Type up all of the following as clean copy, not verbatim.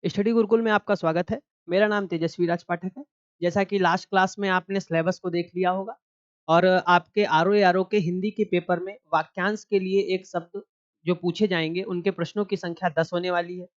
Study Gurukul में आपका स्वागत है। मेरा नाम तेजस्वी राज पाठक है। जैसा कि लास्ट क्लास में आपने सिलेबस को देख लिया होगा और आपके आरओ के हिंदी के पेपर में वाक्यांश के लिए एक शब्द जो पूछे जाएँगे, उनके प्रश्नों की संख्या 10 होने वाली है।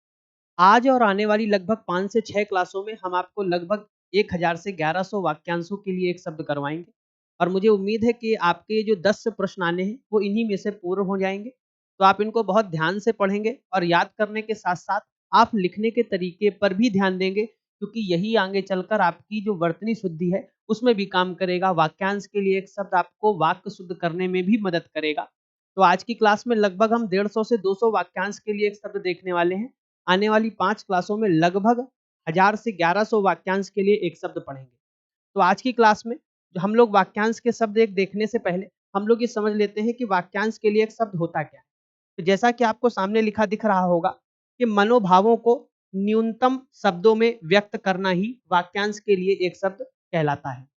आज और आने वाली लगभग 5 से 6 क्लासों में हम आपको लगभग 1000 से 1100 वाक्यांशों के लिए एक शब्द करवाएँगे और मुझे उम्मीद है कि आपके जो 10 प्रश्न आने हैं, वो इन्हीं में से पूर्ण हो जाएँगे। तो आप इनको बहुत ध्यान से पढ़ेंगे और याद करने के साथ-साथ आप लिखने के तरीके पर भी ध्यान देंगे, क्योंकि यही आगे चलकर आपकी जो वर्तनी शुद्धि है, उसमें भी काम करेगा। वाक्यांश के लिए एक शब्द आपको वाक्य शुद्ध करने में भी मदद करेगा। तो आज की क्लास में लगभग हम 150 से 200 वाक्यांश के लिए एक शब्द देखने वाले हैं। आने वाली 5 क्लासों में लगभग 1000 से 1100 वाक्यांश के लिए एक शब्द पढ़ेंगे। तो आज की क्लास में जो हम लोग वाक्यांश के शब्द एक देखने से पहले हम लोग ये समझ लेते हैं कि वाक्यांश के लिए एक शब्द होता क्या है। तो जैसा कि आपको सामने लिखा दिख रहा होगा कि मनोभावों को न्यूनतम शब्दों में व्यक्त करना ही वाक्यांश के लिए एक शब्द कहलाता है।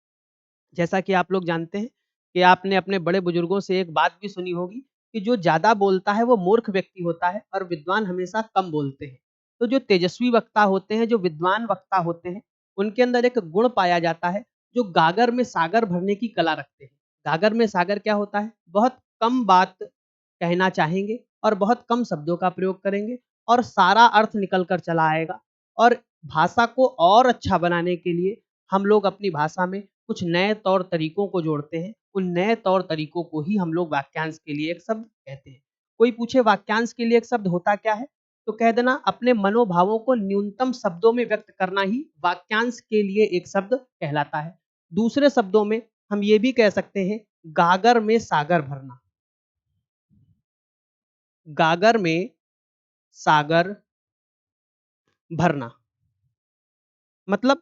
जैसा कि आप लोग जानते हैं कि आपने अपने बड़े बुजुर्गों से एक बात भी सुनी होगी कि जो ज़्यादा बोलता है वो मूर्ख व्यक्ति होता है और विद्वान हमेशा कम बोलते हैं। तो जो तेजस्वी वक्ता होते हैं, जो विद्वान वक्ता होते हैं, उनके अंदर एक गुण पाया जाता है, जो गागर में सागर भरने की कला रखते हैं। गागर में सागर क्या होता है? बहुत कम बात कहना चाहेंगे और बहुत कम शब्दों का प्रयोग करेंगे और सारा अर्थ निकल कर चला आएगा। और भाषा को और अच्छा बनाने के लिए हम लोग अपनी भाषा में कुछ नए तौर तरीकों को जोड़ते हैं। उन नए तौर तरीकों को ही हम लोग वाक्यांश के लिए एक शब्द कहते हैं। कोई पूछे वाक्यांश के लिए एक शब्द होता क्या है? तो कह देना अपने मनोभावों को न्यूनतम शब्दों में व्यक्त करना ही वाक्यांश के लिए एक शब्द कहलाता है। दूसरे शब्दों में हम ये भी कह सकते हैं गागर में सागर भरना। गागर में सागर भरना मतलब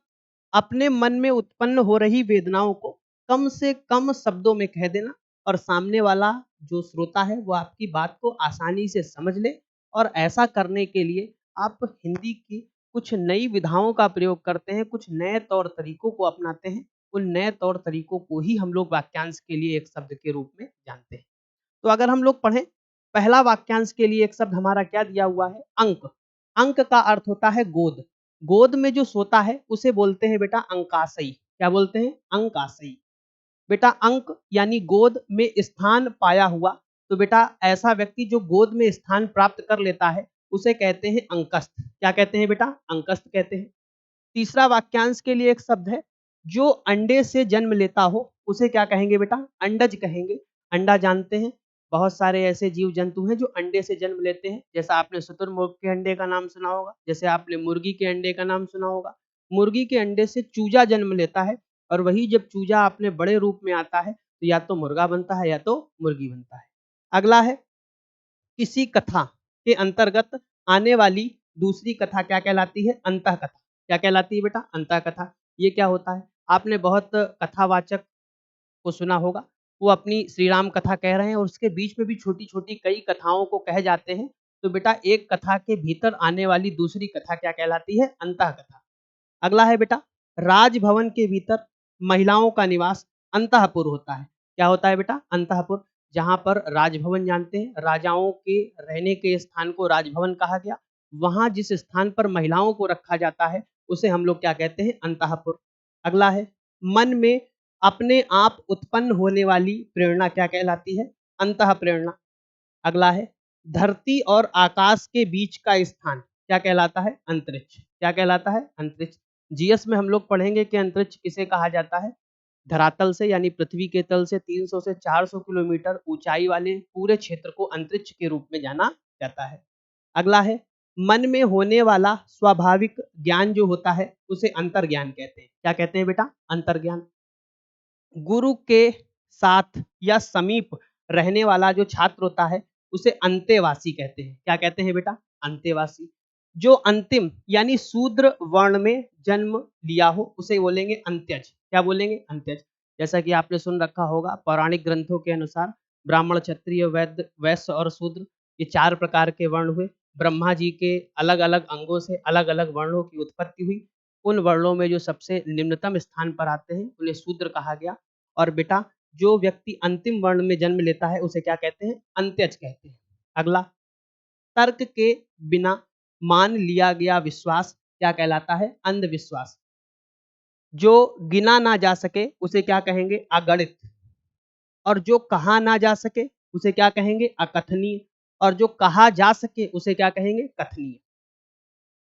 अपने मन में उत्पन्न हो रही वेदनाओं को कम से कम शब्दों में कह देना और सामने वाला जो श्रोता है वो आपकी बात को आसानी से समझ ले। और ऐसा करने के लिए आप हिंदी की कुछ नई विधाओं का प्रयोग करते हैं, कुछ नए तौर तरीकों को अपनाते हैं। उन नए तौर तरीकों को ही हम लोग वाक्यांश के लिए एक शब्द के रूप में जानते हैं। तो अगर हम लोग पढ़ें, पहला वाक्यांश के लिए एक शब्द हमारा क्या दिया हुआ है? अंक। अंक का अर्थ होता है गोद। गोद में जो सोता है उसे बोलते हैं बेटा अंकाशयी। क्या बोलते हैं? अंकाशयी। बेटा अंक यानी गोद में स्थान पाया हुआ। तो बेटा ऐसा व्यक्ति जो गोद में स्थान प्राप्त कर लेता है उसे कहते हैं अंकस्थ। क्या कहते हैं बेटा? अंकस्थ कहते हैं। तीसरा वाक्यांश के लिए एक शब्द है जो अंडे से जन्म लेता हो उसे क्या कहेंगे बेटा? अंडज कहेंगे। अंडा जानते हैं, बहुत सारे ऐसे जीव जंतु हैं जो अंडे से जन्म लेते हैं। जैसा आपने शुतुरमुर्ग के अंडे का नाम सुना होगा, जैसे आपने मुर्गी के अंडे का नाम सुना होगा। मुर्गी के अंडे से चूजा जन्म लेता है और वही जब चूजा अपने बड़े रूप में आता है तो या तो मुर्गा बनता है या तो मुर्गी बनता है। अगला है किसी कथा के अंतर्गत आने वाली दूसरी कथा क्या कहलाती है? अंतः कथा। क्या कहलाती है बेटा? अंतः कथा। ये क्या होता है? आपने बहुत कथावाचक को सुना होगा, वो अपनी श्री राम कथा कह रहे हैं और उसके बीच में भी छोटी-छोटी कई कथाओं को कहे जाते हैं। तो बेटा एक कथा के भीतर आने वाली दूसरी कथा क्या कहलाती है? अंतः कथा। अगला है बेटा राजभवन के भीतर महिलाओं का निवास अंतःपुर होता है। क्या होता है बेटा? अंतःपुर। जहाँ पर राजभवन जानते हैं, राजाओं के रहने के स्थान को राजभवन कहा गया। वहाँ जिस स्थान पर महिलाओं को रखा जाता है उसे हम लोग क्या कहते हैं? अंतःपुर। अगला है मन में अपने आप उत्पन्न होने वाली प्रेरणा क्या कहलाती है? अंतः प्रेरणा। अगला है धरती और आकाश के बीच का स्थान क्या कहलाता है? अंतरिक्ष। क्या कहलाता है? अंतरिक्ष। जीएस में हम लोग पढ़ेंगे कि अंतरिक्ष किसे कहा जाता है? धरातल से यानी पृथ्वी के तल से 300 से 400 किलोमीटर ऊंचाई वाले पूरे क्षेत्र को अंतरिक्ष के रूप में जाना जाता है। अगला है मन में होने वाला स्वाभाविक ज्ञान जो होता है उसे अंतर्ज्ञान कहते हैं। क्या कहते हैं बेटा? अंतर्ज्ञान। गुरु के साथ या समीप रहने वाला जो छात्र होता है उसे अंतेवासी कहते हैं। क्या कहते हैं बेटा? अंतेवासी। जो अंतिम यानी शूद्र वर्ण में जन्म लिया हो उसे बोलेंगे अंत्यज। क्या बोलेंगे? अंत्यज। जैसा कि आपने सुन रखा होगा पौराणिक ग्रंथों के अनुसार ब्राह्मण, क्षत्रिय, वैद्य, वैश्य और शूद्र ये 4 प्रकार के वर्ण हुए। ब्रह्मा जी के अलग-अलग अंगों से अलग-अलग वर्णों की उत्पत्ति हुई। उन वर्णों में जो सबसे निम्नतम स्थान पर आते हैं उन्हें शूद्र कहा गया। और बेटा जो व्यक्ति अंतिम वर्ण में जन्म लेता है उसे क्या कहते हैं? अंत्यज कहते हैं। अगला तर्क के बिना मान लिया गया विश्वास क्या कहलाता है? अंधविश्वास। जो गिना ना जा सके उसे क्या कहेंगे? अगणित। और जो कहा ना जा सके उसे क्या कहेंगे? अकथनीय। और जो कहा जा सके उसे क्या कहेंगे? कथनीय।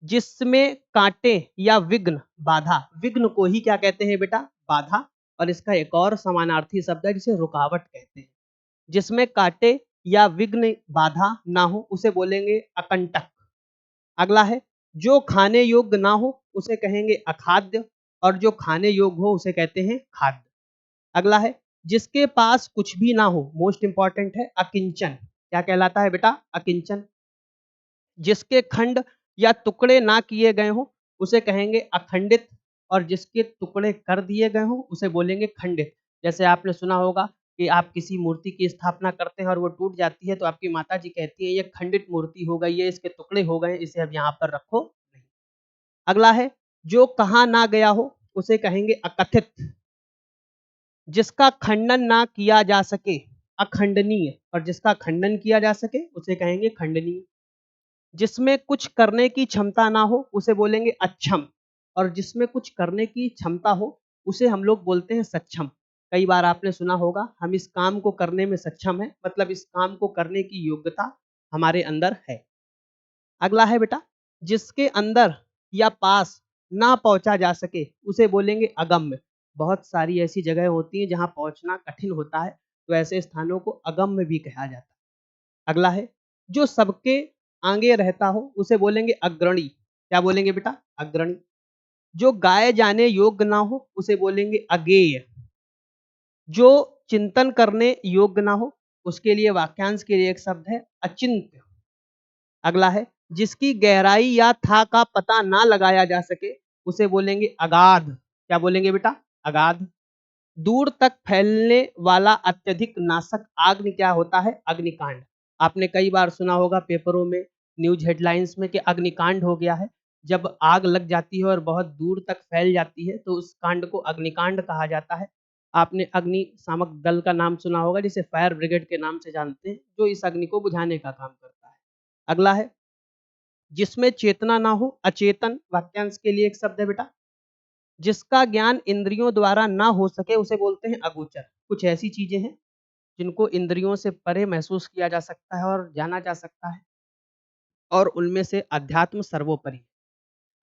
जिसमें कांटे या विघ्न, बाधा, विघ्न को ही क्या कहते हैं बेटा? बाधा। और इसका एक और समानार्थी शब्द है जिसे रुकावट कहते हैं। जिसमें कांटे या विघ्न, बाधा ना हो उसे बोलेंगे अकंटक। अगला है जो खाने योग्य ना हो उसे कहेंगे अखाद्य, और जो खाने योग्य हो उसे कहते हैं खाद्य। अगला है जिसके पास कुछ भी ना हो, मोस्ट इंपॉर्टेंट है अकिंचन। क्या कहलाता है बेटा? अकिंचन। जिसके खंड या टुकड़े ना किए गए हो उसे कहेंगे अखंडित, और जिसके टुकड़े कर दिए गए हो उसे बोलेंगे खंडित। जैसे आपने सुना होगा कि आप किसी मूर्ति की स्थापना करते हैं और वो टूट जाती है तो आपकी माता जी कहती है ये खंडित मूर्ति हो गई है, इसके टुकड़े हो गए, इसे अब यहाँ पर रखो नहीं। अगला है जो कहा ना गया हो उसे कहेंगे अकथित। जिसका खंडन ना किया जा सके अखंडनीय, और जिसका खंडन किया जा सके उसे कहेंगे खंडनीय। जिसमें कुछ करने की क्षमता ना हो उसे बोलेंगे अक्षम, और जिसमें कुछ करने की क्षमता हो उसे हम लोग बोलते हैं सक्षम। कई बार आपने सुना होगा हम इस काम को करने में सक्षम हैं, मतलब इस काम को करने की योग्यता हमारे अंदर है। अगला है बेटा जिसके अंदर या पास ना पहुंचा जा सके उसे बोलेंगे अगम्य। बहुत सारी ऐसी जगह होती हैं जहां पहुंचना कठिन होता है, तो ऐसे स्थानों को अगम्य भी कहा जाता है। अगला है जो सबके आगे रहता हो उसे बोलेंगे अग्रणी। क्या बोलेंगे बेटा? अग्रणी। जो गाए जाने योग्य ना हो उसे बोलेंगे अगेय। जो चिंतन करने योग्य ना हो उसके लिए वाक्यांश के लिए एक शब्द है अचिंत्य। अगला है जिसकी गहराई या था का पता ना लगाया जा सके उसे बोलेंगे अगाध। क्या बोलेंगे बेटा? अगाध। दूर तक फैलने वाला अत्यधिक नाशक आग्नि क्या होता है? अग्निकांड। आपने कई बार सुना होगा पेपरों में, न्यूज हेडलाइंस में कि अग्निकांड हो गया है। जब आग लग जाती है और बहुत दूर तक फैल जाती है तो उस कांड को अग्निकांड कहा जाता है। आपने अग्निशामक दल का नाम सुना होगा जिसे फायर ब्रिगेड के नाम से जानते हैं, जो इस अग्नि को बुझाने का काम करता है। अगला है जिसमें चेतना ना हो अचेतन। वाक्यांश के लिए एक शब्द है बेटा। जिसका ज्ञान इंद्रियों द्वारा ना हो सके उसे बोलते हैं अगोचर। कुछ ऐसी चीजें हैं जिनको इंद्रियों से परे महसूस किया जा सकता है और जाना जा सकता है, और उनमें से अध्यात्म सर्वोपरि।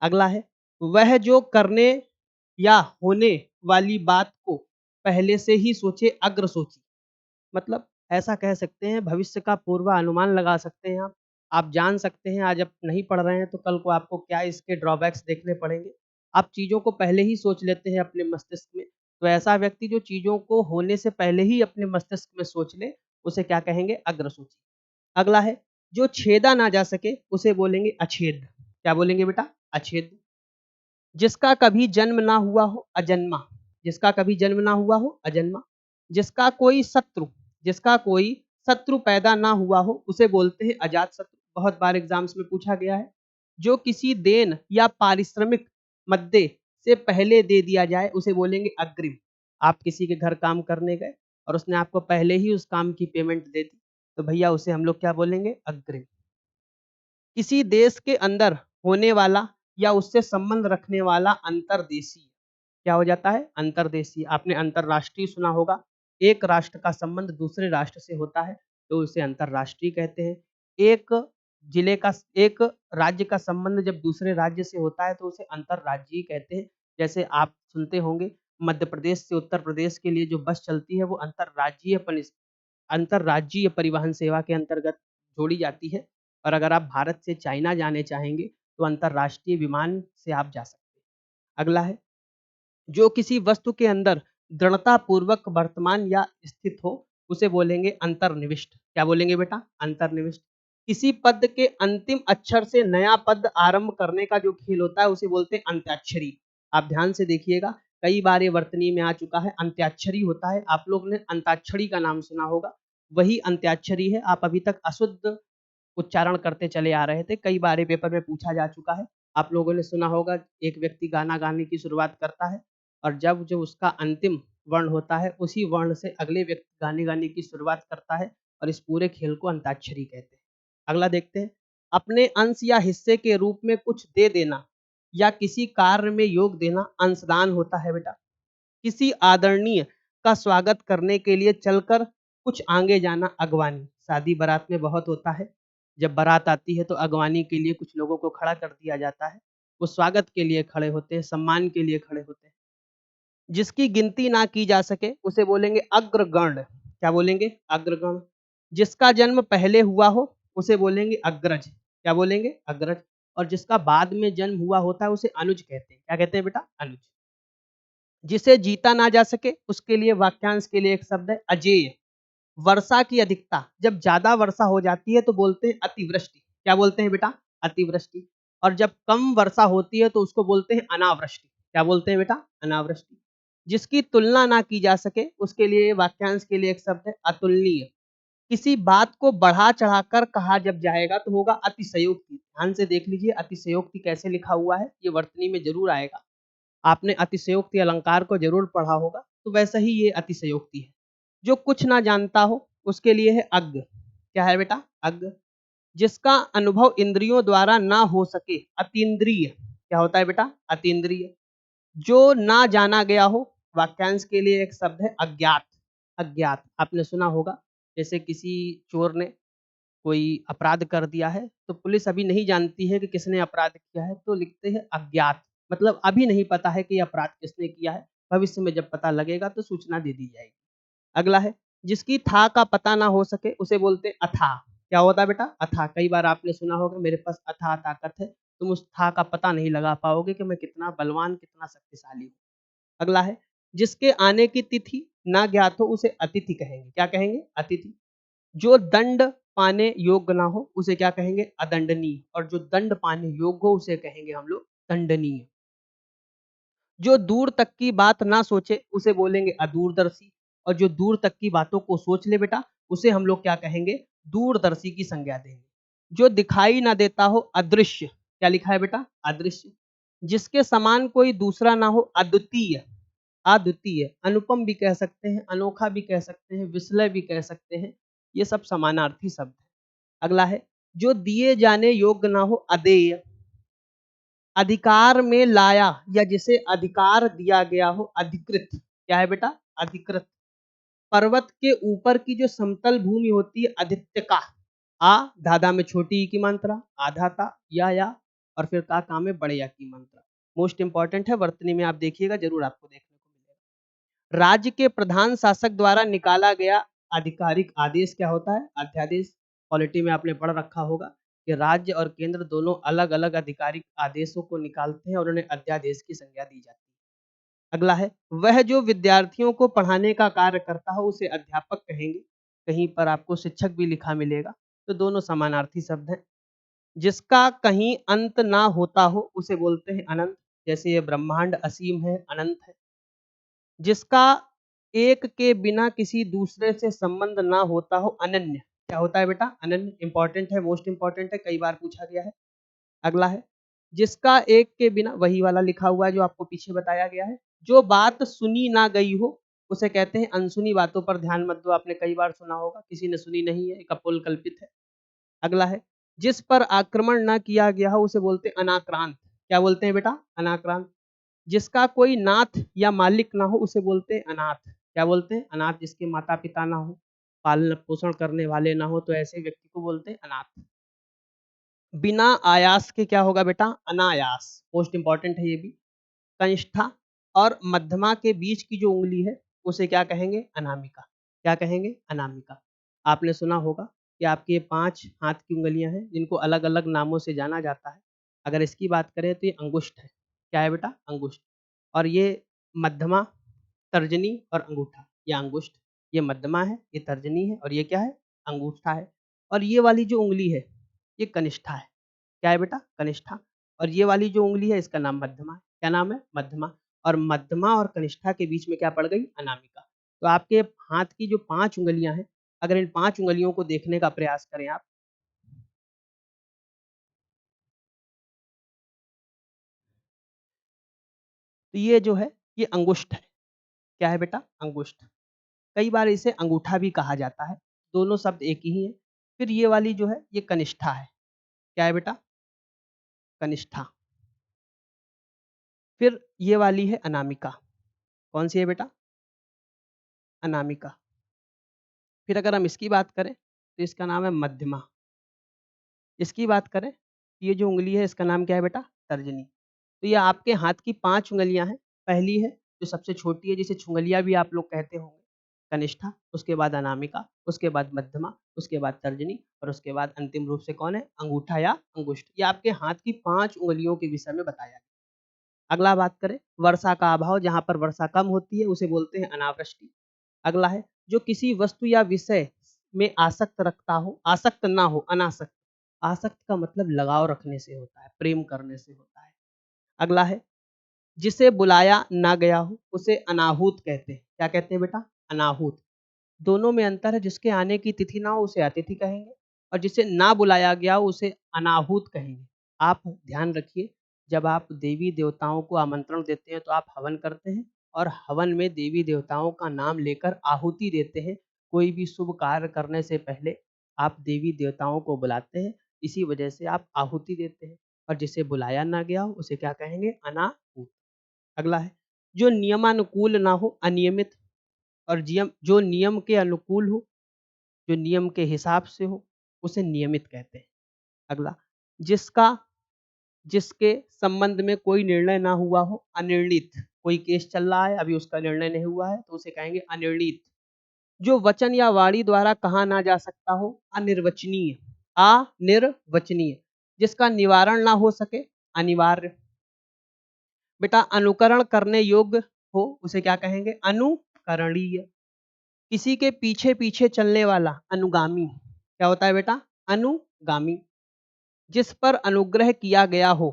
अगला है वह जो करने या होने वाली बात को पहले से ही सोचे, अग्र सोची। मतलब ऐसा कह सकते हैं भविष्य का पूर्वानुमान लगा सकते हैं आप। आप जान सकते हैं आज आप नहीं पढ़ रहे हैं तो कल को आपको क्या इसके ड्रॉबैक्स देखने पड़ेंगे। आप चीज़ों को पहले ही सोच लेते हैं अपने मस्तिष्क में। तो ऐसा व्यक्ति जो चीज़ों को होने से पहले ही अपने मस्तिष्क में सोच ले उसे क्या कहेंगे? अग्रसूची। अगला है जो छेदा ना जा सके उसे बोलेंगे अछेद। क्या बोलेंगे बेटा? अछेद। जिसका कभी जन्म ना हुआ हो अजन्मा। जिसका कभी जन्म ना हुआ हो अजन्मा। जिसका कोई शत्रु, जिसका कोई शत्रु पैदा ना हुआ हो उसे बोलते हैं अजात शत्रु। बहुत बार एग्जाम्स में पूछा गया है। जो किसी देन या पारिश्रमिक मद्दे से पहले दे दिया जाए उसे बोलेंगे अग्रिम। आप किसी के घर काम करने गए और उसने आपको पहले ही उस काम की पेमेंट दे दी तो भैया उसे हम लोग क्या बोलेंगे? अग्रिम। किसी देश के अंदर होने वाला या उससे संबंध रखने वाला अंतर्देशीय क्या हो जाता है? अंतर्देशीय। आपने अंतर्राष्ट्रीय सुना होगा। एक राष्ट्र का संबंध दूसरे राष्ट्र से होता है तो उसे अंतर्राष्ट्रीय कहते हैं। एक जिले का, एक राज्य का संबंध जब दूसरे राज्य से होता है तो उसे अंतर्राज्यीय कहते हैं। जैसे आप सुनते होंगे मध्य प्रदेश से उत्तर प्रदेश के लिए जो बस चलती है वो अंतर्राज्यीय परिवहन सेवा के अंतर्गत जोड़ी जाती है। और अगर आप भारत से चाइना जाने चाहेंगे तो अंतर्राष्ट्रीय विमान से आप जा सकते हैं। अगला है जो किसी वस्तु के अंदर दृढ़ता पूर्वक वर्तमान या स्थित हो उसे बोलेंगे अंतर्निविष्ट। क्या बोलेंगे बेटा? अंतर्निविष्ट। किसी पद के अंतिम अक्षर से नया पद आरंभ करने का जो खेल होता है उसे बोलते हैं अंत्याक्षरी। आप ध्यान से देखिएगा, कई बार ये वर्तनी में आ चुका है। अंत्याक्षरी होता है, आप लोग ने अंताक्षरी का नाम सुना होगा, वही अंत्याक्षरी है। आप अभी तक अशुद्ध उच्चारण करते चले आ रहे थे, कई बार पेपर में पूछा जा चुका है। आप लोगों ने सुना होगा एक व्यक्ति गाना गाने की शुरुआत करता है और जब जो उसका अंतिम वर्ण होता है उसी वर्ण से अगले व्यक्ति गाने गाने की शुरुआत करता है, और इस पूरे खेल को अंताक्षरी कहते हैं। अगला देखते हैं अपने अंश या हिस्से के रूप में कुछ दे देना या किसी कार्य में योग देना अंशदान होता है बेटा। किसी आदरणीय का स्वागत करने के लिए चलकर कुछ आगे जाना अगवानी। शादी बारात में बहुत होता है, जब बारात आती है तो अगवानी के लिए कुछ लोगों को खड़ा कर दिया जाता है, वो स्वागत के लिए खड़े होते हैं, सम्मान के लिए खड़े होते हैं। जिसकी गिनती ना की जा सके उसे बोलेंगे अग्रगण्य। क्या बोलेंगे? अग्रगण्य। जिसका जन्म पहले हुआ हो उसे बोलेंगे अग्रज। क्या बोलेंगे? अग्रज। और जिसका बाद में जन्म हुआ होता है उसे अनुज कहते हैं। क्या कहते हैं बेटा? अनुज। जिसे जीता ना जा सके उसके लिए वाक्यांश के लिए एक शब्द है अजेय। वर्षा की अधिकता, जब ज्यादा वर्षा हो जाती है तो बोलते हैं अतिवृष्टि। क्या बोलते हैं बेटा? अतिवृष्टि। और जब कम वर्षा होती है तो उसको बोलते हैं अनावृष्टि। क्या बोलते हैं बेटा? अनावृष्टि। जिसकी तुलना ना की जा सके उसके लिए वाक्यांश के लिए एक शब्द है अतुलनीय। किसी बात को बढ़ा चढ़ाकर कहा जब जाएगा तो होगा अतिशयोक्ति। ध्यान से देख लीजिए अतिशयोक्ति कैसे लिखा हुआ है, ये वर्तनी में जरूर आएगा। आपने अतिशयोक्ति अलंकार को जरूर पढ़ा होगा, तो वैसा ही ये अतिशयोक्ति है। जो कुछ ना जानता हो उसके लिए है अज्ञ। क्या है बेटा? अज्ञ। जिसका अनुभव इंद्रियों द्वारा ना हो सके अतीन्द्रिय। क्या होता है बेटा? अतीन्द्रिय। जो ना जाना गया हो, वाक्यांश के लिए एक शब्द है अज्ञात। अज्ञात आपने सुना होगा, जैसे किसी चोर ने कोई अपराध कर दिया है तो पुलिस अभी नहीं जानती है कि किसने अपराध किया है, तो लिखते हैं अज्ञात। मतलब अभी नहीं पता है कि अपराध किसने किया है, भविष्य में जब पता लगेगा तो सूचना दे दी जाएगी। अगला है जिसकी था का पता ना हो सके उसे बोलते हैं अथाह। क्या होता है बेटा? अथाह। कई बार आपने सुना होगा मेरे पास अथाह ताकत है, तुम उस था का पता नहीं लगा पाओगे कि मैं कितना बलवान कितना शक्तिशाली हूँ। अगला है जिसके आने की तिथि ना ज्ञात हो उसे अतिथि कहेंगे। क्या कहेंगे? अतिथि। जो दंड पाने योग्य ना हो उसे क्या कहेंगे? अदंडनीय। और जो दंड पाने योग्य हो उसे कहेंगे हम लोग दंडनीय। जो दूर तक की बात ना सोचे उसे बोलेंगे अदूरदर्शी। और जो दूर तक की बातों को सोच ले बेटा उसे हम लोग क्या कहेंगे? दूरदर्शी की संज्ञा देंगे। जो दिखाई ना देता हो अदृश्य। क्या लिखा है बेटा? अदृश्य। जिसके समान कोई दूसरा ना हो अद्वितीय। अद्वितीय। अनुपम भी कह सकते हैं, अनोखा भी कह सकते हैं, विस्मय भी कह सकते हैं, ये सब समानार्थी शब्द है। अगला है जो दिए जाने योग्य ना हो अदेय। अधिकार में लाया या जिसे अधिकार दिया गया हो अधिकृत। क्या है बेटा? अधिकृत। पर्वत के ऊपर की जो समतल भूमि होती है आदित्य का। आ धाधा में छोटी ई की मात्रा, आधा था या और फिर का में बड़े या की मात्रा। मोस्ट इंपॉर्टेंट है, वर्तनी में आप देखिएगा जरूर आपको देखने को मिलेगा। राज्य के प्रधान शासक द्वारा निकाला गया आधिकारिक आदेश क्या होता है? अध्यादेश। पॉलिटी में आपने पढ़ रखा होगा कि राज्य और केंद्र दोनों अलग अलग आधिकारिक आदेशों को निकालते हैं और उन्हें अध्यादेश की संज्ञा दी जाती है। अगला है वह जो विद्यार्थियों को पढ़ाने का कार्य करता हो उसे अध्यापक कहेंगे। कहीं पर आपको शिक्षक भी लिखा मिलेगा, तो दोनों समानार्थी शब्द हैं। जिसका कहीं अंत ना होता हो उसे बोलते हैं अनंत। जैसे ये ब्रह्मांड असीम है, अनंत है। जिसका एक के बिना किसी दूसरे से संबंध ना होता हो अनन्य। क्या होता है बेटा? अनन्य। इंपॉर्टेंट है, मोस्ट इंपॉर्टेंट है, कई बार पूछा गया है। अगला है जिसका एक के बिना, वही वाला लिखा हुआ है जो आपको पीछे बताया गया है। जो बात सुनी ना गई हो उसे कहते हैं अनसुनी। बातों पर ध्यान मत दो, आपने कई बार सुना होगा, किसी ने सुनी नहीं है, एक अपोल कल्पित है। अगला है जिस पर आक्रमण ना किया गया हो उसे बोलते हैं अनाक्रांत। क्या बोलते हैं बेटा? अनाक्रांत। जिसका कोई नाथ या मालिक ना हो उसे बोलते हैं अनाथ। क्या बोलते हैं? अनाथ। जिसके माता पिता ना हो, पालन पोषण करने वाले ना हो, तो ऐसे व्यक्ति को बोलते हैं अनाथ। बिना आयास के क्या होगा बेटा? अनायास। मोस्ट इंपॉर्टेंट है ये भी। कनिष्ठा और मध्यमा के बीच की जो उंगली है उसे क्या कहेंगे? अनामिका। क्या कहेंगे? अनामिका। आपने सुना होगा कि आपके ये 5 हाथ की उंगलियां हैं जिनको अलग अलग नामों से जाना जाता है। अगर इसकी बात करें तो ये अंगुष्ठ है। क्या है बेटा? अंगुष्ठ। और ये मध्यमा, तर्जनी और अंगूठा। ये अंगुष्ठ, ये मध्यमा है, ये तर्जनी है और ये क्या है? अंगूठा है। और ये वाली जो उंगली है ये कनिष्ठा है। क्या है बेटा? कनिष्ठा। और ये वाली जो उंगली है इसका नाम मध्यमा है। क्या नाम है? मध्यमा। और मध्यमा और कनिष्ठा के बीच में क्या पड़ गई? अनामिका। तो आपके हाथ की जो 5 उंगलियां हैं, अगर इन 5 उंगलियों को देखने का प्रयास करें आप, तो ये जो है ये अंगुष्ठ है। क्या है बेटा? अंगुष्ठ। कई बार इसे अंगूठा भी कहा जाता है, दोनों शब्द एक ही हैं। फिर ये वाली जो है ये कनिष्ठा है। क्या है बेटा? कनिष्ठा। फिर ये वाली है अनामिका। कौन सी है बेटा? अनामिका। फिर अगर हम इसकी बात करें तो इसका नाम है मध्यमा। इसकी बात करें तो ये जो उँगली है इसका नाम क्या है बेटा? तर्जनी। तो ये आपके हाथ की 5 उँगलियाँ हैं। पहली है जो सबसे छोटी है जिसे छुंगलिया भी आप लोग कहते होंगे, कनिष्ठा, उसके बाद अनामिका, उसके बाद मध्यमा, उसके बाद तर्जनी और उसके बाद अंतिम रूप से कौन है? अंगूठा या अंगुष्ठ। ये आपके हाथ की 5 उँगलियों के विषय में बताया गया। अगला बात करें वर्षा का अभाव, जहाँ पर वर्षा कम होती है उसे बोलते हैं अनावृष्टि। अगला है जो किसी वस्तु या विषय में आसक्त रखता हो, आसक्त ना हो, अनासक्त। आसक्त का मतलब लगाव रखने से होता है, प्रेम करने से होता है। अगला है जिसे बुलाया ना गया हो उसे अनाहूत कहते हैं। क्या कहते हैं बेटा? अनाहूत। दोनों में अंतर है, जिसके आने की तिथि ना हो उसे अतिथि कहेंगे और जिसे ना बुलाया गया हो उसे अनाहूत कहेंगे। आप ध्यान रखिए, जब आप देवी देवताओं को आमंत्रण देते हैं तो आप हवन करते हैं और हवन में देवी देवताओं का नाम लेकर आहुति देते हैं। कोई भी शुभ कार्य करने से पहले आप देवी देवताओं को बुलाते हैं, इसी वजह से आप आहुति देते हैं। और जिसे बुलाया ना गया हो उसे क्या कहेंगे? अनाहूत। अगला है जो नियमानुकूल ना हो, अनियमित, और जो नियम के अनुकूल हो, जो नियम के हिसाब से हो, उसे नियमित कहते हैं। अगला जिसका जिसके संबंध में कोई निर्णय ना हुआ हो, अनिर्णित। कोई केस चल रहा है, अभी उसका निर्णय नहीं हुआ है तो उसे कहेंगे अनिर्णित। जो वचन या वाणी द्वारा कहा ना जा सकता हो, अनिर्वचनीय। अनिर्वचनीय। जिसका निवारण ना हो सके, अनिवार्य। बेटा अनुकरण करने योग्य हो उसे क्या कहेंगे? अनुकरणीय। किसी के पीछे पीछे चलने वाला, अनुगामी। क्या होता है बेटा? अनुगामी। जिस पर अनुग्रह किया गया हो,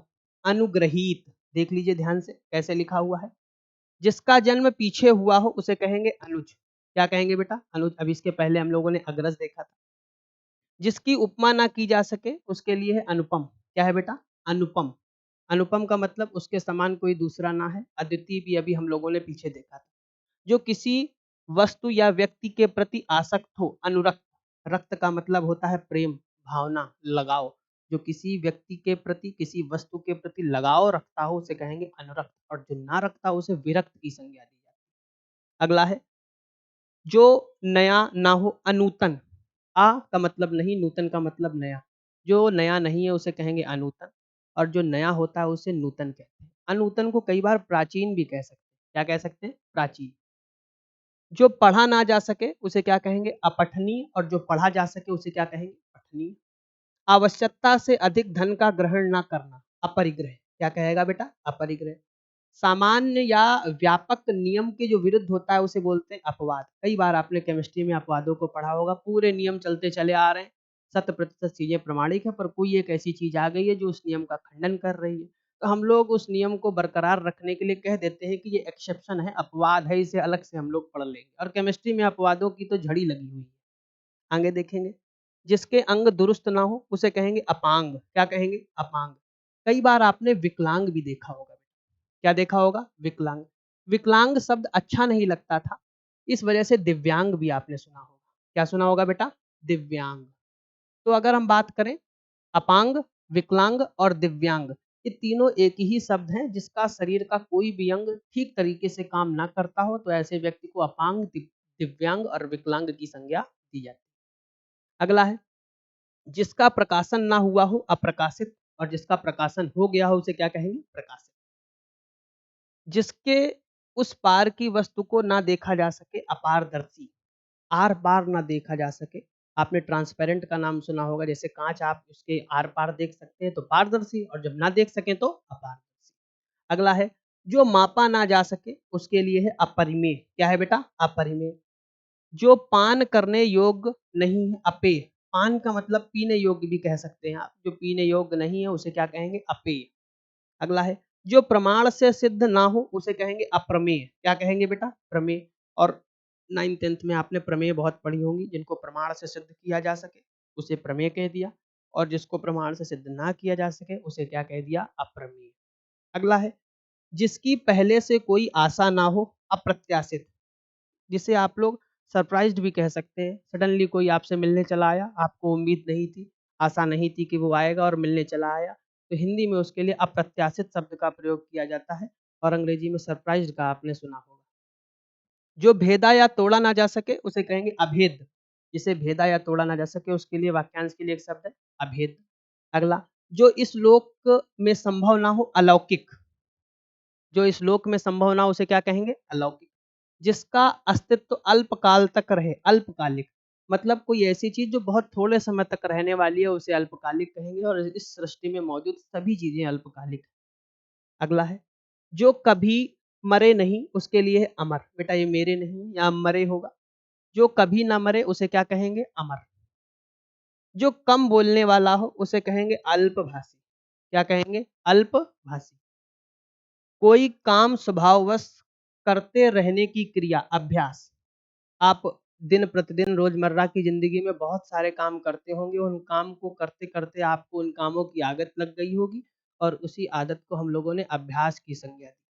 अनुग्रहीत। देख लीजिए ध्यान से कैसे लिखा हुआ है। जिसका जन्म पीछे हुआ हो उसे कहेंगे अनुज। क्या कहेंगे बेटा? अनुज। अभी इसके पहले हम लोगों ने अग्रज देखा था। जिसकी उपमा ना की जा सके उसके लिए है अनुपम। क्या है बेटा? अनुपम। अनुपम का मतलब उसके समान कोई दूसरा ना है। अद्वितीय भी अभी हम लोगों ने पीछे देखा था। जो किसी वस्तु या व्यक्ति के प्रति आसक्त हो, अनुरक्त। रक्त का मतलब होता है प्रेम, भावना, लगाव। जो किसी व्यक्ति के प्रति, किसी वस्तु के प्रति लगाव रखता हो उसे कहेंगे अनुरक्त, और जो ना रखता हो उसे विरक्त की संज्ञा दी जाती है। अगला है जो नया ना हो, अनूतन। आ का मतलब नहीं, नूतन का मतलब नया। जो नया नहीं है उसे कहेंगे अनूतन, और जो नया होता है उसे नूतन कहते हैं। अनूतन को कई बार प्राचीन भी कह सकते हैं। क्या कह सकते हैं? प्राचीन। जो पढ़ा ना जा सके उसे क्या कहेंगे? अपठनीय, और जो पढ़ा जा सके उसे क्या कहेंगे? पठनीय। आवश्यकता से अधिक धन का ग्रहण ना करना, अपरिग्रह। क्या कहेगा बेटा? अपरिग्रह। सामान्य या व्यापक नियम के जो विरुद्ध होता है उसे बोलते हैं अपवाद। कई बार आपने केमिस्ट्री में अपवादों को पढ़ा होगा। पूरे नियम चलते चले आ रहे हैं, 100% चीजें प्रमाणिक है, पर कोई एक ऐसी चीज आ गई है जो उस नियम का खंडन कर रही है, तो हम लोग उस नियम को बरकरार रखने के लिए कह देते हैं कि ये एक्सेप्शन है, अपवाद है, इसे अलग से हम लोग पढ़ लेंगे। और केमिस्ट्री में अपवादों की तो झड़ी लगी हुई है। आगे देखेंगे। जिसके अंग दुरुस्त ना हो उसे कहेंगे अपांग। क्या कहेंगे? अपांग। कई बार आपने विकलांग भी देखा होगा। क्या देखा होगा? विकलांग। विकलांग शब्द अच्छा नहीं लगता था, इस वजह से दिव्यांग भी आपने सुना होगा। क्या सुना होगा बेटा? दिव्यांग। तो अगर हम बात करें अपांग, विकलांग और दिव्यांग, ये तीनों एक ही शब्द हैं। जिसका शरीर का कोई भी अंग ठीक तरीके से काम ना करता हो तो ऐसे व्यक्ति को अपांग, दिव्यांग और विकलांग की संज्ञा दी जाती है। अगला है जिसका प्रकाशन ना हुआ हो, अप्रकाशित, और जिसका प्रकाशन हो गया हो उसे क्या कहेंगे? प्रकाशित। जिसके उस पार की वस्तु को ना देखा जा सके, अपारदर्शी। आर पार ना देखा जा सके। आपने ट्रांसपेरेंट का नाम सुना होगा, जैसे कांच आप उसके आर पार देख सकते हैं तो पारदर्शी, और जब ना देख सके तो अपारदर्शी। अगला है जो मापा ना जा सके उसके लिए है अपरिमेय। क्या है बेटा? अपरिमेय। जो पान करने योग्य नहीं है, अपेय। पान का मतलब पीने योग्य भी कह सकते हैं आप। जो पीने योग्य नहीं है उसे क्या कहेंगे? अपेय। अगला है जो प्रमाण से सिद्ध ना हो उसे कहेंगे अप्रमेय। क्या कहेंगे बेटा? प्रमेय। और 9th-10th में आपने प्रमेय बहुत पढ़ी होंगी। जिनको प्रमाण से सिद्ध किया जा सके उसे प्रमेय कह दिया, और जिसको प्रमाण से सिद्ध ना किया जा सके उसे क्या कह दिया? अप्रमेय। अगला है जिसकी पहले से कोई आशा ना हो, अप्रत्याशित। जिसे आप लोग सरप्राइज्ड भी कह सकते हैं। सडनली कोई आपसे मिलने चला आया, आपको उम्मीद नहीं थी, आशा नहीं थी कि वो आएगा और मिलने चला आया। तो हिंदी में उसके लिए अप्रत्याशित शब्द का प्रयोग किया जाता है और अंग्रेजी में सरप्राइज़्ड का आपने सुना होगा। जो भेदा या तोड़ा ना जा सके उसे कहेंगे अभेद। जिसे भेदा या तोड़ा ना जा सके उसके लिए वाक्यांश के लिए एक शब्द है अभेद। अगला, जो इस लोक में संभव ना हो अलौकिक। जो इस लोक में संभव ना हो उसे क्या कहेंगे? अलौकिक। जिसका अस्तित्व अल्पकाल तक रहे, अल्पकालिक। मतलब कोई ऐसी चीज़ जो बहुत थोड़े समय तक रहने वाली है उसे अल्पकालिक कहेंगे और इस सृष्टि में मौजूद सभी चीज़ें अल्पकालिक हैं। अगला है, जो कभी मरे नहीं उसके लिए है अमर। बेटा ये मेरे नहीं या मरे होगा। जो कभी ना मरे उसे क्या कहेंगे? अमर। जो कम बोलने वाला हो उसे कहेंगे अल्पभाषी। क्या कहेंगे? अल्पभाषी। कोई काम स्वभाववश करते रहने की क्रिया अभ्यास। आप दिन प्रतिदिन रोजमर्रा की जिंदगी में बहुत सारे काम करते होंगे, उन काम को करते-करते आपको उन कामों की आदत लग गई होगी और उसी आदत को हम लोगों ने अभ्यास की संज्ञा दी।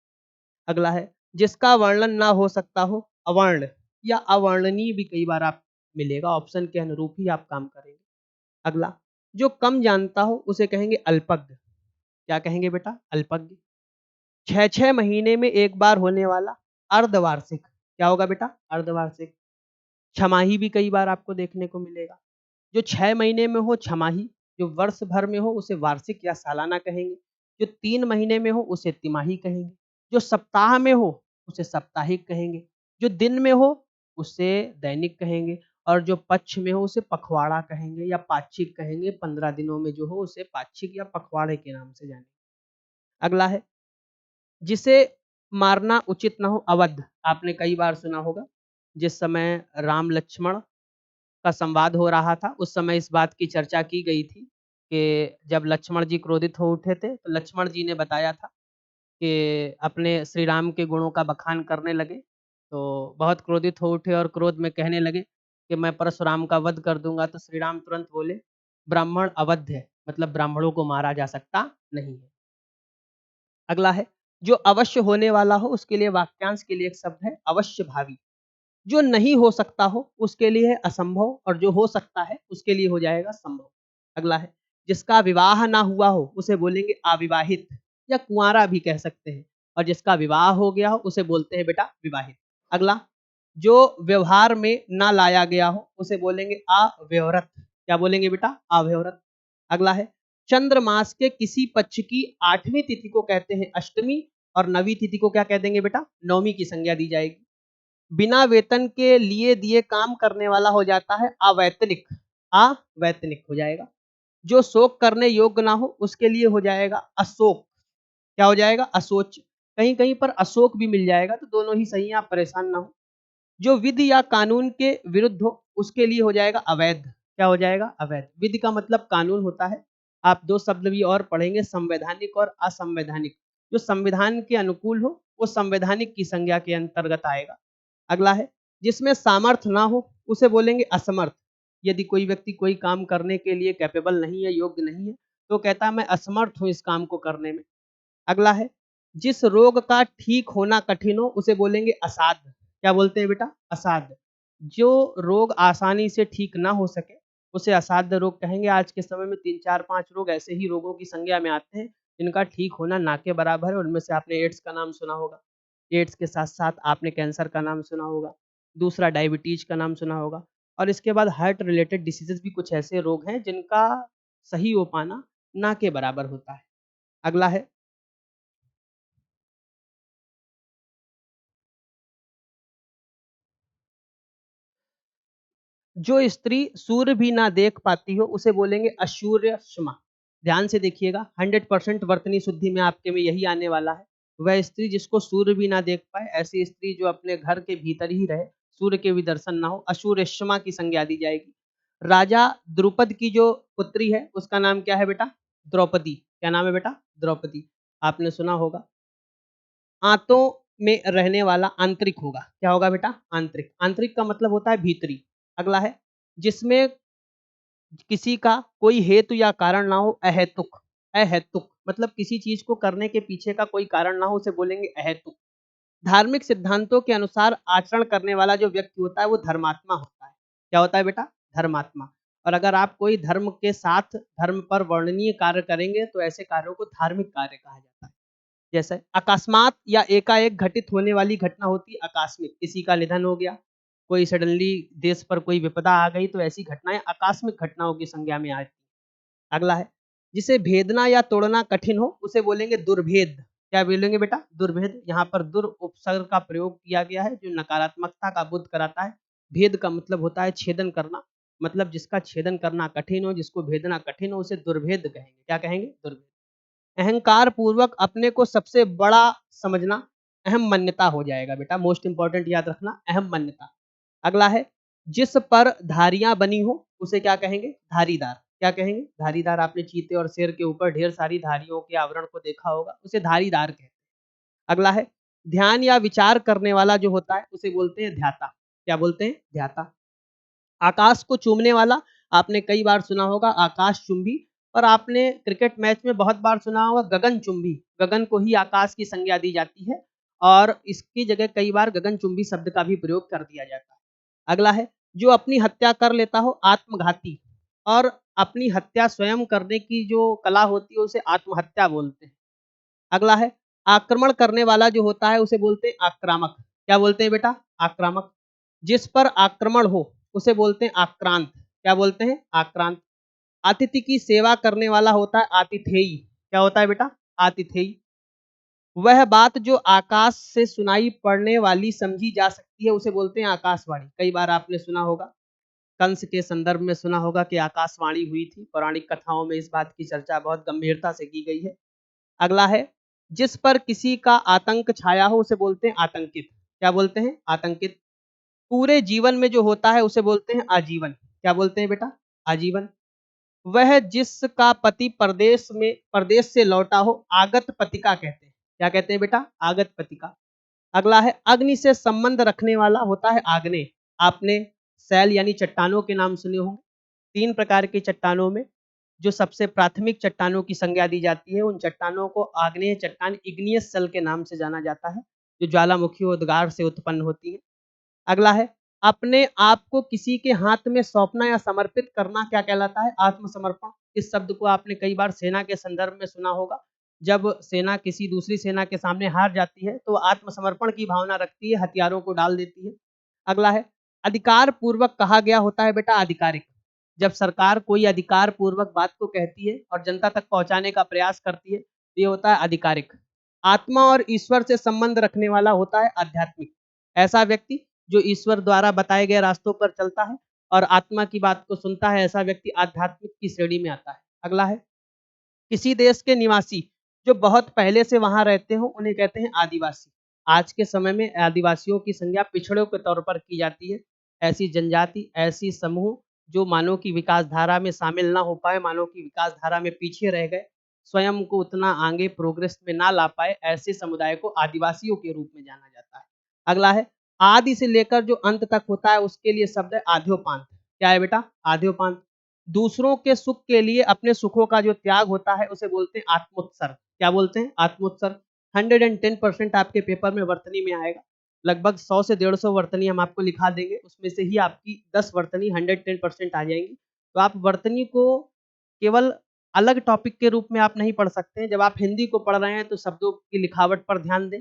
अगला है, जिसका वर्णन ना हो सकता हो अवर्ण या अवर्णनीय भी कई बार आप मिलेगा, ऑप्शन के अनुरूप ही आप काम करेंगे। अगला, जो कम जानता हो उसे कहेंगे अल्पज्ञ। क्या कहेंगे बेटा? अल्पज्ञ। 6-6 महीने में एक बार होने वाला अर्धवार्षिक। क्या होगा बेटा? अर्धवार्षिक। छमाही भी कई बार आपको देखने को मिलेगा। जो 6 महीने में हो छमाही, जो वर्ष भर में हो उसे वार्षिक या सालाना कहेंगे, जो 3 महीने में हो उसे तिमाही कहेंगे, जो सप्ताह में हो उसे साप्ताहिक कहेंगे, जो दिन में हो उसे दैनिक कहेंगे और जो पक्ष में हो उसे पखवाड़ा कहेंगे या पाक्षिक कहेंगे। 15 दिनों में जो हो उसे पाक्षिक या पखवाड़े के नाम से जानेंगे। अगला है, जिसे मारना उचित ना हो अवध। आपने कई बार सुना होगा। जिस समय राम लक्ष्मण का संवाद हो रहा था, उस समय इस बात की चर्चा की गई थी कि जब लक्ष्मण जी क्रोधित हो उठे थे, तो लक्ष्मण जी ने बताया था कि अपने श्री राम के गुणों का बखान करने लगे। तो बहुत क्रोधित हो उठे और क्रोध में कहने लगे कि मैं परशुराम का वध कर दूँगा, तो श्री राम तुरंत बोले, ब्राह्मण अवध्य है, मतलब ब्राह्मणों को मारा जा सकता नहीं है। अगला है, जो अवश्य होने वाला हो उसके लिए वाक्यांश के लिए एक शब्द है अवश्यभावी। जो नहीं हो सकता हो उसके लिए है असंभव और जो हो सकता है उसके लिए हो जाएगा संभव। अगला है, जिसका विवाह ना हुआ हो उसे बोलेंगे अविवाहित या कुंवारा भी कह सकते हैं और जिसका विवाह हो गया हो उसे बोलते हैं बेटा विवाहित। अगला, जो व्यवहार में ना लाया गया हो उसे बोलेंगे अव्यवरत। क्या बोलेंगे बेटा? अव्यवरत। अगला है, चंद्र मास के किसी पक्ष की 8वीं तिथि को कहते हैं अष्टमी और 9वीं तिथि को क्या कह देंगे बेटा? नवमी की संज्ञा दी जाएगी। बिना वेतन के लिए दिए काम करने वाला हो जाता है अवैतनिक। अवैतनिक हो जाएगा। जो शोक करने योग्य ना हो उसके लिए हो जाएगा अशोक। क्या हो जाएगा? अशोच। कहीं-कहीं पर अशोक भी मिल जाएगा तो दोनों ही सही हैं, आप परेशान ना हो। जो विधि या कानून के विरुद्ध हो उसके लिए हो जाएगा अवैध। क्या हो जाएगा? अवैध। विधि का मतलब कानून होता है। आप 2 शब्द भी और पढ़ेंगे, संवैधानिक और असंवैधानिक। जो संविधान के अनुकूल हो वो संवैधानिक की संज्ञा के अंतर्गत आएगा। अगला है, जिसमें सामर्थ्य ना हो उसे बोलेंगे असमर्थ। यदि कोई व्यक्ति कोई काम करने के लिए कैपेबल नहीं है, योग्य नहीं है, तो कहता है मैं असमर्थ हूँ इस काम को करने में। अगला है, जिस रोग का ठीक होना कठिन हो उसे बोलेंगे असाध्य। क्या बोलते हैं बेटा? असाध्य। जो रोग आसानी से ठीक ना हो सके उसे असाध्य रोग कहेंगे। आज के समय में 3, 4, 5 रोग ऐसे ही रोगों की संज्ञा में आते हैं जिनका ठीक होना ना के बराबर है। उनमें से आपने एड्स का नाम सुना होगा। एड्स के साथ-साथ आपने कैंसर का नाम सुना होगा। दूसरा डायबिटीज का नाम सुना होगा और इसके बाद हार्ट रिलेटेड डिसीजेज़ भी कुछ ऐसे रोग हैं जिनका सही हो पाना ना के बराबर होता है। अगला है, जो स्त्री सूर्य भी ना देख पाती हो उसे बोलेंगे अशूर्यष्मा। ध्यान से देखिएगा, 100% वर्तनी शुद्धि में आपके में यही आने वाला है। वह स्त्री जिसको सूर्य भी ना देख पाए, ऐसी स्त्री जो अपने घर के भीतर ही रहे, सूर्य के भी दर्शन ना हो, अशूर्यष्मा की संज्ञा दी जाएगी। राजा द्रुपद की जो पुत्री है उसका नाम क्या है बेटा? द्रौपदी। क्या नाम है बेटा? द्रौपदी। आपने सुना होगा। आंतों में रहने वाला आंतरिक होगा। क्या होगा बेटा? आंतरिक। आंतरिक का मतलब होता है भीतरी। अगला है, जिसमें किसी का कोई हेतु या कारण ना हो अहेतुक। अहेतुक मतलब किसी चीज को करने के पीछे का कोई कारण ना हो उसे बोलेंगे अहेतुक। धार्मिक सिद्धांतों के अनुसार आचरण करने वाला जो व्यक्ति होता है वो धर्मात्मा होता है। क्या होता है बेटा? धर्मात्मा। और अगर आप कोई धर्म के साथ धर्म पर वर्णनीय कार्य करेंगे तो ऐसे कार्यों को धार्मिक कार्य कहा जाता है। जैसे अकस्मात या एकाएक घटित होने वाली घटना होती है आकस्मिक, किसी का निधन हो गया, कोई सडनली देश पर कोई विपदा आ गई, तो ऐसी घटनाएं आकस्मिक घटनाओं की संज्ञा में आती है। अगला है जिसे भेदना या तोड़ना कठिन हो उसे बोलेंगे दुर्भेद। क्या बोलेंगे बेटा? दुर्भेद। यहाँ पर दुर उपसर्ग का प्रयोग किया गया है जो नकारात्मकता का बोध कराता है। भेद का मतलब होता है छेदन करना, मतलब जिसका छेदन करना कठिन हो, जिसको भेदना कठिन हो, उसे दुर्भेद कहेंगे। क्या कहेंगे? दुर्भेद। अहंकार पूर्वक अपने को सबसे बड़ा समझना अहम मान्यता हो जाएगा बेटा, मोस्ट इंपॉर्टेंट याद रखना, अहम मान्यता। अगला है जिस पर धारियां बनी हो उसे क्या कहेंगे? धारीदार। क्या कहेंगे? धारीदार। आपने चीते और शेर के ऊपर ढेर सारी धारियों के आवरण को देखा होगा, उसे धारीदार कहते हैं। अगला है ध्यान या विचार करने वाला जो होता है उसे बोलते हैं ध्याता। क्या बोलते हैं? ध्याता। आकाश को चूमने वाला आपने कई बार सुना होगा आकाश चुंबी, और आपने क्रिकेट मैच में बहुत बार सुना होगा गगन चुंबी। गगन को ही आकाश की संज्ञा दी जाती है और इसकी जगह कई बार गगन चुंबी शब्द का भी प्रयोग कर दिया जाता है। अगला है जो अपनी हत्या कर लेता हो आत्मघाती, और अपनी हत्या स्वयं करने की जो कला होती है उसे आत्महत्या बोलते हैं। अगला है आक्रमण करने वाला जो होता है उसे बोलते हैं आक्रामक। क्या बोलते हैं बेटा? आक्रामक। जिस पर आक्रमण हो उसे बोलते हैं आक्रांत। क्या बोलते हैं? आक्रांत। अतिथि की सेवा करने वाला होता है आतिथेयी। क्या होता है बेटा? आतिथेयी। वह बात जो आकाश से सुनाई पड़ने वाली समझी जा सकती है उसे बोलते हैं आकाशवाणी। कई बार आपने सुना होगा, कंस के संदर्भ में सुना होगा कि आकाशवाणी हुई थी। पौराणिक कथाओं में इस बात की चर्चा बहुत गंभीरता से की गई है। अगला है जिस पर किसी का आतंक छाया हो उसे बोलते हैं आतंकित। क्या बोलते हैं? आतंकित। पूरे जीवन में जो होता है उसे बोलते हैं आजीवन। क्या बोलते हैं बेटा? आजीवन। वह जिसका पति परदेश से लौटा हो आगत पतिका कहते हैं। क्या कहते हैं बेटा? आगत पतिका। अगला है अग्नि से संबंध रखने वाला होता है आग्नेय। आपने सैल यानी चट्टानों के नाम सुने होंगे। 3 प्रकार की चट्टानों में जो सबसे प्राथमिक चट्टानों की संज्ञा दी जाती है उन चट्टानों को आग्नेय चट्टान इग्नियस सेल के नाम से जाना जाता है, जो ज्वालामुखी उद्गार से उत्पन्न होती है। अगला है अपने आप को किसी के हाथ में सौंपना या समर्पित करना क्या कहलाता है? आत्मसमर्पण। इस शब्द को आपने कई बार सेना के संदर्भ में सुना होगा। जब सेना किसी दूसरी सेना के सामने हार जाती है तो आत्मसमर्पण की भावना रखती है, हथियारों को डाल देती है। अगला है अधिकार पूर्वक कहा गया होता है बेटा आधिकारिक। जब सरकार कोई अधिकार पूर्वक बात को कहती है और जनता तक पहुंचाने का प्रयास करती है तो ये होता है आधिकारिक। आत्मा और ईश्वर से संबंध रखने वाला होता है आध्यात्मिक। ऐसा व्यक्ति जो ईश्वर द्वारा बताए गए रास्तों पर चलता है और आत्मा की बात को सुनता है, ऐसा व्यक्ति आध्यात्मिक की श्रेणी में आता है। अगला है किसी देश के निवासी जो बहुत पहले से वहां रहते हो उन्हें कहते हैं आदिवासी। आज के समय में आदिवासियों की संज्ञा पिछड़ों के तौर पर की जाती है। ऐसी जनजाति, ऐसी समूह जो मानव की विकास धारा में शामिल ना हो पाए, मानव की विकास धारा में पीछे रह गए, स्वयं को उतना आगे प्रोग्रेस में ना ला पाए, ऐसे समुदाय को आदिवासियों के रूप में जाना जाता है। अगला है आदि से लेकर जो अंत तक होता है उसके लिए शब्द है आद्योपांत। क्या है बेटा? आद्योपांत। दूसरों के सुख के लिए अपने सुखों का जो त्याग होता है उसे बोलते हैं आत्मोत्सर्ग। क्या बोलते हैं? आत्मोत्सर्ग। 110% आपके पेपर में वर्तनी में आएगा। लगभग 100 से 150 वर्तनी हम आपको लिखा देंगे, उसमें से ही आपकी 10 वर्तनी 110% आ जाएंगी। तो आप वर्तनी को केवल अलग टॉपिक के रूप में आप नहीं पढ़ सकते हैं। जब आप हिंदी को पढ़ रहे हैं तो शब्दों की लिखावट पर ध्यान दें,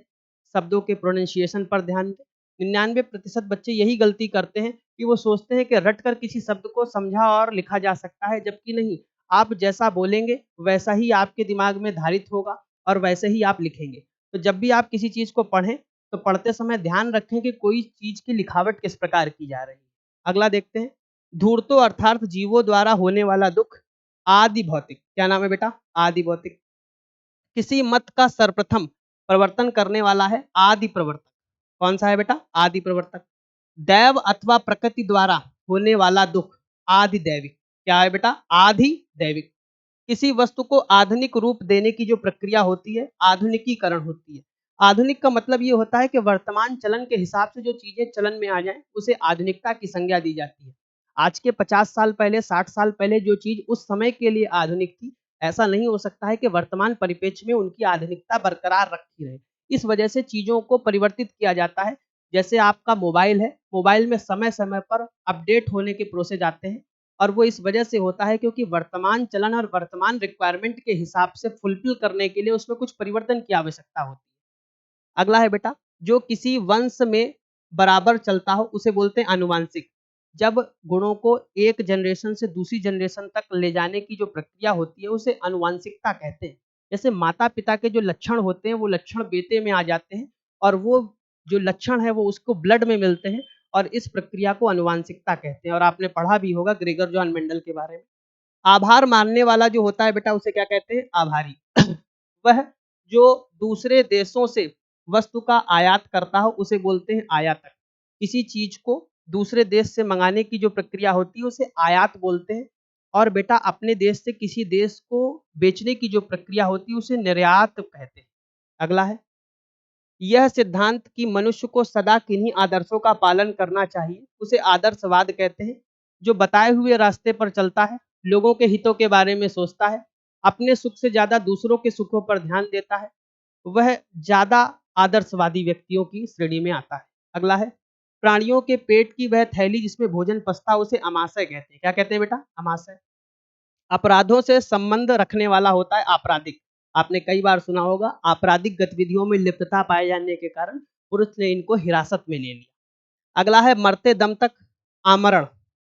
शब्दों के प्रोनाउंसिएशन पर ध्यान दें। 99% बच्चे यही गलती करते हैं कि वो सोचते हैं कि रट कर किसी शब्द को समझा और लिखा जा सकता है, जबकि नहीं। आप जैसा बोलेंगे वैसा ही आपके दिमाग में धारित होगा और वैसे ही आप लिखेंगे। तो जब भी आप किसी चीज़ को पढ़ें तो पढ़ते समय ध्यान रखें कि कोई चीज़ की लिखावट किस प्रकार की जा रही है। अगला देखते हैं धूर्तो अर्थात जीवों द्वारा होने वाला दुख आदि भौतिक। क्या नाम है बेटा? आदि भौतिक। किसी मत का सर्वप्रथम प्रवर्तन करने वाला है आदि प्रवर्तक। कौन सा है बेटा? आदि प्रवर्तक। दैव अथवा प्रकृति द्वारा होने वाला दुख आदि दैविक। क्या है बेटा? आदि दैविक। किसी वस्तु को आधुनिक रूप देने की जो प्रक्रिया होती है आधुनिकीकरण होती है। आधुनिक का मतलब ये होता है कि वर्तमान चलन के हिसाब से जो चीजें चलन में आ जाएं उसे आधुनिकता की संज्ञा दी जाती है। आज के 50 साल पहले, 60 साल पहले जो चीज उस समय के लिए आधुनिक थी, ऐसा नहीं हो सकता है कि वर्तमान परिप्रेक्ष्य में उनकी आधुनिकता बरकरार रखी रहे। इस वजह से चीजों को परिवर्तित किया जाता है। जैसे आपका मोबाइल है, मोबाइल में समय समय पर अपडेट होने के प्रोसेस आते हैं और वो इस वजह से होता है क्योंकि वर्तमान चलन और वर्तमान रिक्वायरमेंट के हिसाब से फुलफिल करने के लिए उसमें कुछ परिवर्तन की आवश्यकता होती है। अगला है बेटा, जो किसी वंश में बराबर चलता हो उसे बोलते हैं आनुवांशिक। जब गुणों को एक जनरेशन से दूसरी जनरेशन तक ले जाने की जो प्रक्रिया होती है उसे आनुवांशिकता कहते हैं। जैसे माता-पिता के जो लक्षण होते हैं वो लक्षण बेटे में आ जाते हैं और वो जो लक्षण है वो उसको ब्लड में मिलते हैं और इस प्रक्रिया को आनुवांशिकता कहते हैं और आपने पढ़ा भी होगा ग्रेगर जॉन मेंडल के बारे में। आभार मानने वाला जो होता है बेटा उसे क्या कहते हैं? आभारी। वह जो दूसरे देशों से वस्तु का आयात करता हो उसे बोलते हैं आयातक। किसी चीज को दूसरे देश से मंगाने की जो प्रक्रिया होती है उसे आयात बोलते हैं और बेटा अपने देश से किसी देश को बेचने की जो प्रक्रिया होती है उसे निर्यात कहते हैं। अगला है, यह सिद्धांत कि मनुष्य को सदा किन्हीं आदर्शों का पालन करना चाहिए उसे आदर्शवाद कहते हैं। जो बताए हुए रास्ते पर चलता है, लोगों के हितों के बारे में सोचता है, अपने सुख से ज्यादा दूसरों के सुखों पर ध्यान देता है, वह ज्यादा आदर्शवादी व्यक्तियों की श्रेणी में आता है। अगला है, प्राणियों के पेट की वह थैली जिसमें भोजन पचता है उसे अमाशय कहते हैं। क्या कहते हैं बेटा? अमाशय। अपराधों से संबंध रखने वाला होता है आपराधिक। आपने कई बार सुना होगा आपराधिक गतिविधियों में लिप्तता पाए जाने के कारण पुलिस ने इनको हिरासत में ले लिया। अगला है मरते दम तक आमरण।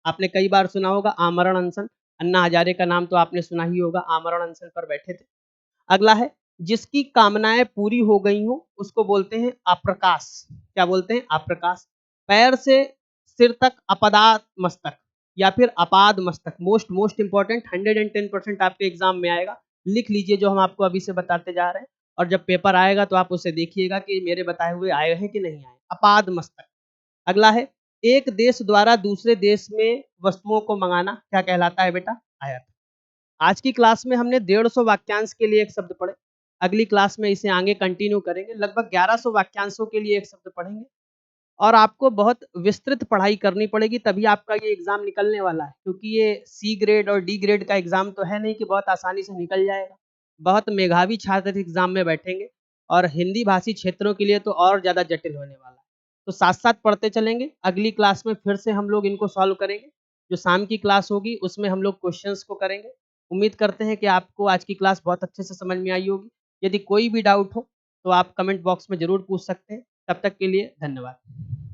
आपने कई बार सुना होगा आमरण अनशन। अन्ना हजारे का नाम तो आपने सुना ही होगा, आमरण अनशन पर बैठे थे। अगला है, जिसकी कामनाएं पूरी हो गई हो उसको बोलते हैं अप्रकाश। क्या बोलते हैं? अप्रकाश। पैर से सिर तक अपदात मस्तक या फिर अपाद मस्तक। मोस्ट मोस्ट इंपॉर्टेंट 110% आपके एग्जाम में आएगा। लिख लीजिए जो हम आपको अभी से बताते जा रहे हैं और जब पेपर आएगा तो आप उसे देखिएगा कि मेरे बताए हुए आए हैं कि नहीं आए। अपाद मस्तक। अगला है, एक देश द्वारा दूसरे देश में वस्तुओं को मंगाना क्या कहलाता है बेटा? आयात। आज की क्लास में हमने 150 वाक्यांश के लिए एक शब्द पढ़े। अगली क्लास में इसे आगे कंटिन्यू करेंगे। लगभग 1100 वाक्यांशों के लिए एक शब्द पढ़ेंगे और आपको बहुत विस्तृत पढ़ाई करनी पड़ेगी तभी आपका ये एग्जाम निकलने वाला है, क्योंकि ये सी ग्रेड और डी ग्रेड का एग्जाम तो है नहीं कि बहुत आसानी से निकल जाएगा। बहुत मेधावी छात्र एग्जाम में बैठेंगे और हिंदी भाषी क्षेत्रों के लिए तो और ज़्यादा जटिल होने वाला है। तो साथ-साथ पढ़ते चलेंगे। अगली क्लास में फिर से हम लोग इनको सॉल्व करेंगे। जो शाम की क्लास होगी उसमें हम लोग क्वेश्चंस को करेंगे। उम्मीद करते हैं कि आपको आज की क्लास बहुत अच्छे से समझ में आई होगी। यदि कोई भी डाउट हो तो आप कमेंट बॉक्स में ज़रूर पूछ सकते हैं। तब तक के लिए धन्यवाद।